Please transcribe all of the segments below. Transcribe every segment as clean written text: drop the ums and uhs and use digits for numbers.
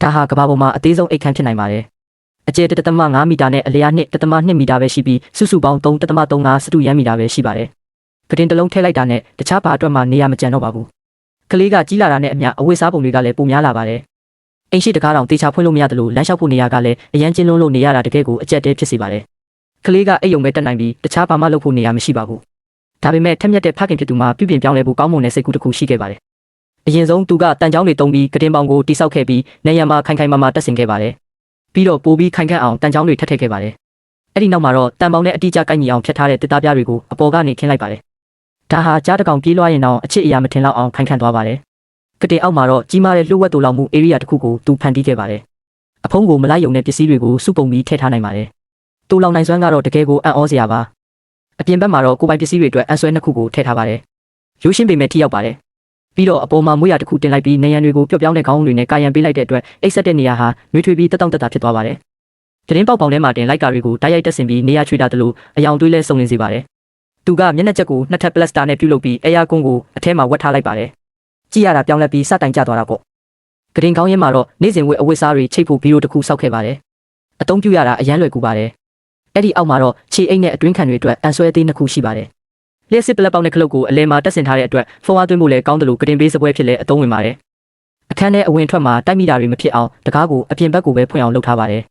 ဒါဟာကဘာပေါ်မှာအသေးဆုံးအိတ်ခမ်းဖြစ်နိုင်ပါတယ်အကျယ်1.5 မီတာနဲ့အလျား2.2 မီတာပဲရှိပြီးစုစုပေါင်း3.35 စတုရန်းမီတာပဲရှိပါတယ်ကတင်တစ်လုံးထည့်လိုက်တာနဲ့တခြားဘာအတွက်မှနေရာမကျန်တော့ပါဘူးကလေးကကြီးလာတာနဲ့အမျှအဝတ်စားပုံတွေကလည်းပိုများလာပါတယ်အိမ်ရှိတကားတောင်တေချာဖွင့်လို့မရတယ်လို့လမ်းလျှောက်ဖို့နေရာကလည်းအရန်ကျဉ်းလွန်းလို့နေရတာတကယ်ကိုအကျက်တဲဖြစ်စေပါတယ်ကလေးကအိမ်ယုံပဲတက်နိုင်ပြီးတခြားဘာမှလုပ်ဖို့နေရာမရှိပါဘူးဒါပေမဲ့ထက်မြက်တဲ့ဖခင်ဖြစ်သူမှာပြုပြင်ပြောင်းလဲဖို့ကောင်းမွန်တဲ့စိတ်ကူးတစ်ခုရှိခဲ့ပါတယ်အရင်ဆုံးသူကတန်ချောင်းတွေတုံးပြီးကတင်ပေါင်ကိုတိဆောက်ခဲ့ပြီးနေရံမှာခိုင်ခိုင်မာမာတက်ဆင်ခဲ့ပါတယ်ပြီးတော့ပိုပြီးခိုင်ခန့်အောင်တန်ချောင်းတွေထပ်ထည့်ခဲ့ပါတယ်အဲ့ဒီနောက်မှာတော့တန်ပေါင်နဲ့အတိအကျကိုက်ညီအောင်ဖြတ်ထားတဲ့တစ်သားပြားတွေကိုအပေါ်ကနေခင်းလိုက်ပါတယ်ဒါဟာကြားတကောင်ပြေးလွှားရင်တော့အချစ်အရာမထင်တော့အောင်ခိုင်ခန့်သွားပါတယ်ကတင်အောက်မှာတော့ကြီးမားတဲ့လှုပ်ဝက်တူလောင်မှု area တစ်ခုကိုသူဖန်တီးခဲ့ပါတယ်အဖုံးကိုမလိုက်ယုံတဲ့ပစ္စည်းတွေကိုစုပုံပြီးထည့်ထားနိုင်ပါတယ်တူလောင်နိုင်စွမ်းကတော့တကယ်ကိုအံ့ဩစရာပါအပြင်ဘက်မှာတော့ကိုပိုင်ပစ္စည်းတွေအတွက်အဆွဲနှစ်ခုကိုထည့်ထားပါတယ်ရိုးရှင်းပေမဲ့ထိရောက်ပါတယ်ပြီးတော့အပေါ်မှာမွေးရတစ်ခုတင်လိုက်ပြီးနေရန်တွေကိုပျော့ပြောင်းတဲ့ခေါင်းတွေနဲ့ကာယံပေးလိုက်တဲ့အတွက်အိတ်ဆက်တဲ့နေရာဟာနှွေးထွေးပြီးတက်တောင့်တက်တာဖြစ်သွားပါတယ်ကတင်ပေါက်ပေါင်ထဲမှာတင်လိုက်ကာတွေကိုတိုက်ရိုက်တက်ဆင်ပြီးနေရချွေတာတလို့အယောင်တွေးလဲစုံလင်စေပါတယ်သူကမျက်နှာချက်ကိုနှစ်ထပ်ပလတ်စတာနဲ့ပြုလုပ်ပြီး에어ကွန်းကိုအထဲမှာဝတ်ထားလိုက်ပါတယ်ကြည့်ရတာပြောင်းလဲပြီးစတိုင်ကျသွားတာပေါ့ကတင်ကောင်းရင်းမှာတော့နေ့စဉ်ဝတ်အဝတ်စားတွေချိတ်ဖို့ဗီဒီယိုတစ်ခုစောက်ခဲ့ပါတယ်အသုံးပြုရတာအရန်လွယ်ကူပါတယ်အဲ့ဒီအောက်မှာတော့ခြေအိတ်နဲ့အတွင်းခံတွေအတွက်အန်ဆွဲသေးနှစ်ခုရှိပါတယ်လျှက်စစ်ပလက်ပေါက်နဲ့ခလုတ်ကိုအလဲမှာတက်ဆင်ထားတဲ့အတွက်ဖုန်းအားသွင်းဖို့လည်းကောင်းတယ်လို့ကတင်ပေးစပွဲဖြစ်လဲအသုံးဝင်ပါတယ်အခန်းထဲအဝင်ထွက်မှာတိုက်မိတာတွေမဖြစ်အောင်တကားကိုအပြင်ဘက်ကိုပဲဖွင့်အောင်လုပ်ထားပါတယ်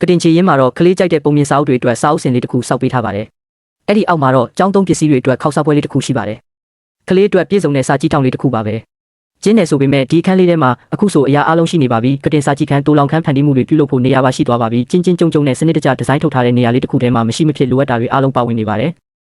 ကတင်ချီရင်းမှာတော့ကလေးကြိုက်တဲ့ပုံမြင်စာအုပ်တွေအတွက်စာအုပ်စင်လေးတစ်ခုစောက်ပေးထားပါတယ်အဲ့ဒီအောက်မှာတော့ကျောင်းသုံးပစ္စည်းတွေအတွက်ခောက်စားပွဲလေးတစ်ခုရှိပါတယ်ကလေးအတွက်ပြည့်စုံတဲ့စာကြည့်ထောင်လေးတစ်ခုပါပဲကျင်းနေဆိုပေမဲ့ဒီအခန်းလေးထဲမှာအခုဆိုအရာအလုံးရှိနေပါပြီကတင်စာကြည့်ခန်းတိုးလောင်ခန်းဖန်တီးမှုတွေပြုလုပ်ဖို့နေရာပါရှိသွားပါပြီကျင်းကျင်းကျုံကျုံနဲ့စနစ်တကျဒီဇိုင်းထုတ်ထားတဲ့နေရာလေးတစ်ခုထဲမှာမရှိမဖြစ်လိုအပ်တာတွေအလုံးပါဝင်နေပါတယ်